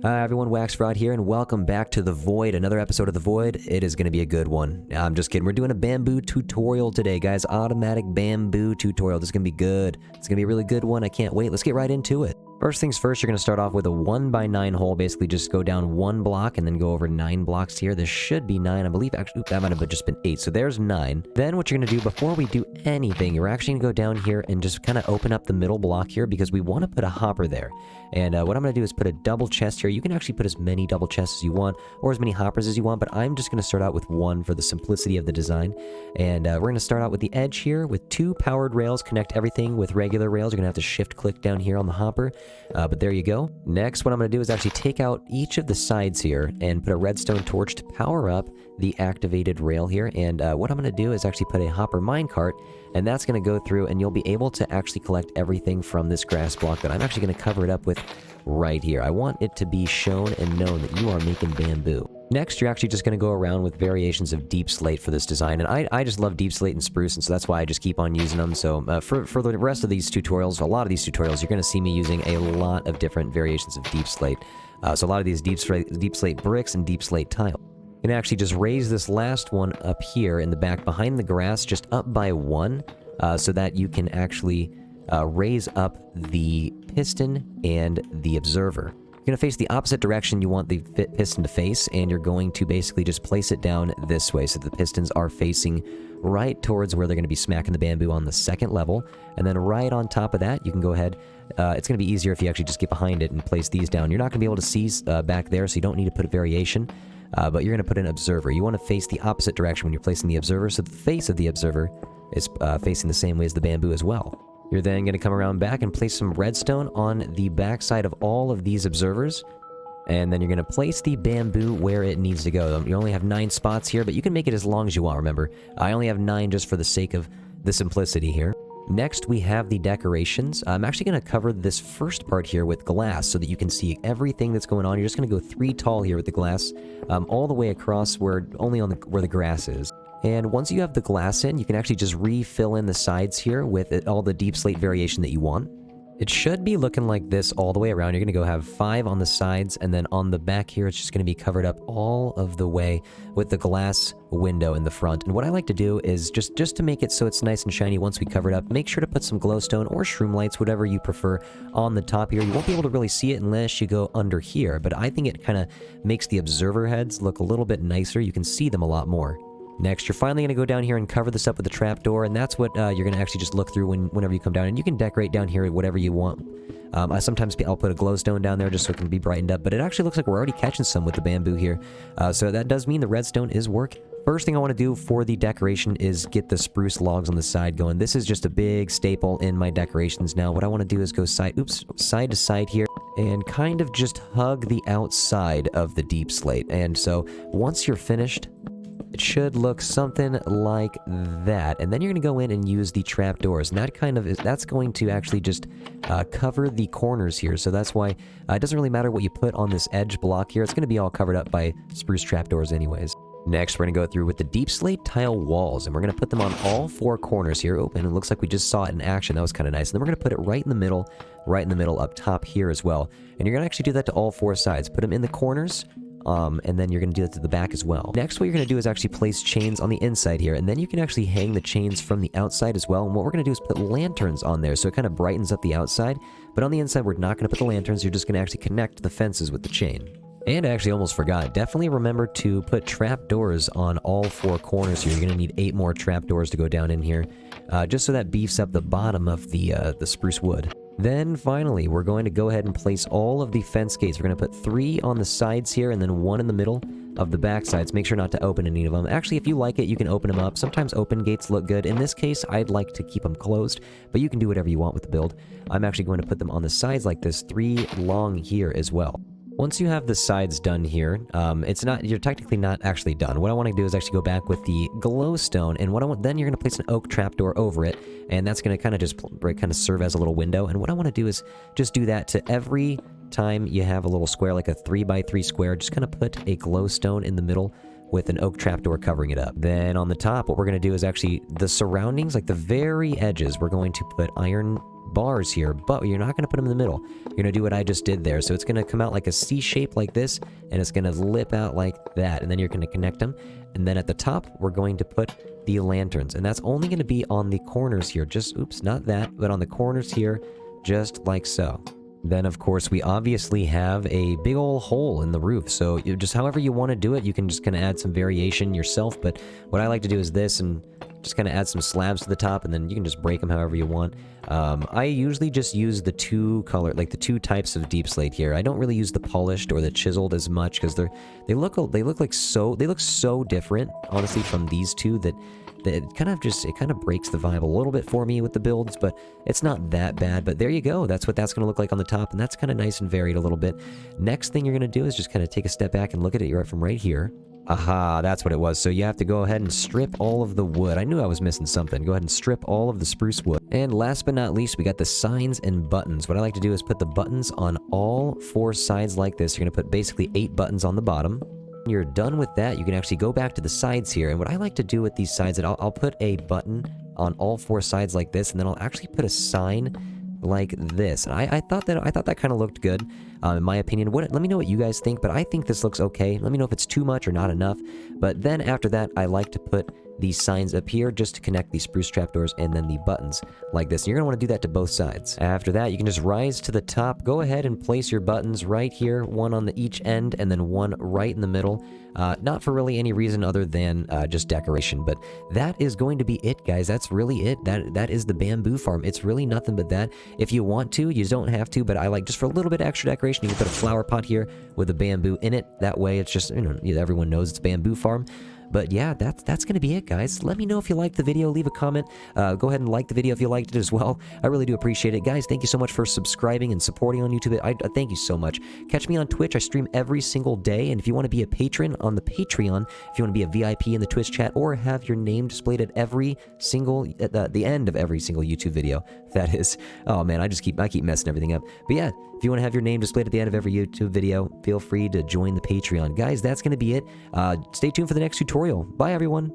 Hi everyone, WaxFraud here, and welcome back to The Void, another episode of The Void. It is going to be a good one. I'm just kidding. We're doing a bamboo tutorial today, guys. Automatic bamboo tutorial. This is going to be good. It's going to be a really good one. I can't wait. Let's get right into it. First things first, you're going to start off with a 1x9 hole. Basically, just go down 1 block and then go over 9 blocks here. This should be 9, I believe. Actually, that might have just been 8. So there's 9. Then what you're going to do before we do anything, you're actually going to go down here and just kind of open up the middle block here because we want to put a hopper there. And what I'm going to do is put a double chest here. You can actually put as many double chests as you want or as many hoppers as you want, but I'm just going to start out with 1 for the simplicity of the design. And we're going to start out with the edge here with 2 powered rails. Connect everything with regular rails. You're going to have to shift click down here on the hopper, but there you go. Next, what I'm going to do is actually take out each of the sides here and put a redstone torch to power up the activated rail here. And what I'm going to do is actually put a hopper minecart, and that's going to go through, and you'll be able to actually collect everything from this grass block that I'm actually going to cover it up with right here. I want it to be shown and known that you are making bamboo. Next, you're actually just going to go around with variations of deep slate for this design, and I just love deep slate and spruce, and so that's why I just keep on using them. So for the rest of these tutorials, a lot of these tutorials, you're going to see me using a lot of different variations of deep slate. So a lot of these deep slate bricks and deep slate tile. You can actually just raise this last one up here in the back behind the grass, just up by 1, so that you can actually raise up the piston and the observer. You're going to face the opposite direction you want the piston to face, and you're going to basically just place it down this way so the pistons are facing right towards where they're going to be smacking the bamboo on the second level. And then right on top of that, you can go ahead. It's going to be easier if you actually just get behind it and place these down. You're not going to be able to see back there, so you don't need to put a variation. But you're going to put an observer. You want to face the opposite direction when you're placing the observer, so the face of the observer is facing the same way as the bamboo as well. You're then going to come around back and place some redstone on the backside of all of these observers. And then you're going to place the bamboo where it needs to go. You only have 9 spots here, but you can make it as long as you want, remember. I only have 9 just for the sake of the simplicity here. Next, we have the decorations. I'm actually going to cover this first part here with glass so that you can see everything that's going on. You're just going to go 3 tall here with the glass, all the way across where the grass is. And once you have the glass in, you can actually just refill in the sides here with all the deep slate variation that you want. It should be looking like this all the way around. You're going to go have 5 on the sides, and then on the back here, it's just going to be covered up all of the way with the glass window in the front. And what I like to do is just to make it so it's nice and shiny once we cover it up, make sure to put some glowstone or shroom lights, whatever you prefer, on the top here. You won't be able to really see it unless you go under here, but I think it kind of makes the observer heads look a little bit nicer. You can see them a lot more. Next, you're finally going to go down here and cover this up with a trapdoor, and that's what you're going to actually just look through whenever you come down. And you can decorate down here whatever you want. Sometimes I'll put a glowstone down there just so it can be brightened up, but it actually looks like we're already catching some with the bamboo here. So that does mean the redstone is working. First thing I want to do for the decoration is get the spruce logs on the side going. This is just a big staple in my decorations now. What I want to do is go side to side here and kind of just hug the outside of the deep slate. And so once you're finished, it should look something like that. And then you're going to go in and use the trapdoors. And that's going to actually just cover the corners here. So that's why it doesn't really matter what you put on this edge block here. It's going to be all covered up by spruce trapdoors anyways. Next, we're going to go through with the deep slate tile walls, and we're going to put them on all 4 corners here. Open. It looks like we just saw it in action. That was kind of nice. And then we're going to put it right in the middle up top here as well. And you're going to actually do that to all 4 sides. Put them in the corners. And then you're going to do that to the back as well. Next, what you're going to do is actually place chains on the inside here, and then you can actually hang the chains from the outside as well. And what we're going to do is put lanterns on there, so it kind of brightens up the outside. But on the inside, we're not going to put the lanterns. You're just going to actually connect the fences with the chain. And I actually almost forgot. Definitely remember to put trapdoors on all 4 corners here. You're going to need 8 more trapdoors to go down in here, just so that beefs up the bottom of the spruce wood. Then finally, we're going to go ahead and place all of the fence gates. We're going to put 3 on the sides here and then 1 in the middle of the back sides. Make sure not to open any of them. Actually, if you like it, you can open them up. Sometimes open gates look good. In this case, I'd like to keep them closed, but you can do whatever you want with the build. I'm actually going to put them on the sides like this, 3 long here as well. Once you have the sides done here, you're technically not actually done. What I want to do is actually go back with the glowstone, and then you're going to place an oak trapdoor over it, and that's going to kind of serve as a little window. And what I want to do is just do that to every time you have a little square, like a 3x3 square, just kind of put a glowstone in the middle with an oak trapdoor covering it up. Then on the top, what we're going to do is actually the surroundings, like the very edges, we're going to put iron bars here, but you're not going to put them in the middle. You're going to do what I just did there. So it's going to come out like a C shape like this, and it's going to lip out like that, and then you're going to connect them. And then at the top, we're going to put the lanterns, and that's only going to be on the corners here. Just, oops, not that, but on the corners here, just like so. Then, of course, we obviously have a big old hole in the roof. So you just however you want to do it, you can just kind of add some variation yourself. But what I like to do is this, and just kind of add some slabs to the top, and then you can just break them however you want. I usually just use the two types of deep slate here. I don't really use the polished or the chiseled as much because they look so different, honestly, from these two that it kind of breaks the vibe a little bit for me with the builds, but it's not that bad. But there you go. That's what that's going to look like on the top, and that's kind of nice and varied a little bit. Next thing you're going to do is just kind of take a step back and look at it right from right here. Aha, that's what it was. So you have to go ahead and strip all of the wood. I knew I was missing something. Go ahead and strip all of the spruce wood. And last but not least, we got the signs and buttons. What I like to do is put the buttons on all 4 sides like this. You're going to put basically 8 buttons on the bottom. When you're done with that, you can actually go back to the sides here. And what I like to do with these sides is I'll put a button on all 4 sides like this, and then I'll actually put a sign like this. And I thought that kind of looked good, in my opinion. Let me know what you guys think, but I think this looks okay. Let me know if it's too much or not enough. But then after that, I like to put these signs up here just to connect these spruce trapdoors, and then the buttons like this. And you're going to want to do that to both sides. After that, you can just rise to the top. Go ahead and place your buttons right here, one on each end, and then one right in the middle. Not for really any reason other than just decoration, but that is going to be it, guys. That's really it. That is the bamboo farm. It's really nothing but that. If you want to, you don't have to, but I like just for a little bit extra decoration, you can put a flower pot here with a bamboo in it. That way, it's just, everyone knows it's bamboo farm. But yeah, that's going to be it, guys. Let me know if you liked the video. Leave a comment. Go ahead and like the video if you liked it as well. I really do appreciate it. Guys, thank you so much for subscribing and supporting on YouTube. I thank you so much. Catch me on Twitch. I stream every single day. And if you want to be a patron on the Patreon, if you want to be a VIP in the Twitch chat, or have your name displayed at the end of every single YouTube video, that is. Oh man, I keep messing everything up. But yeah, if you want to have your name displayed at the end of every YouTube video, feel free to join the Patreon. Guys, that's going to be it. Stay tuned for the next tutorial. Bye, everyone.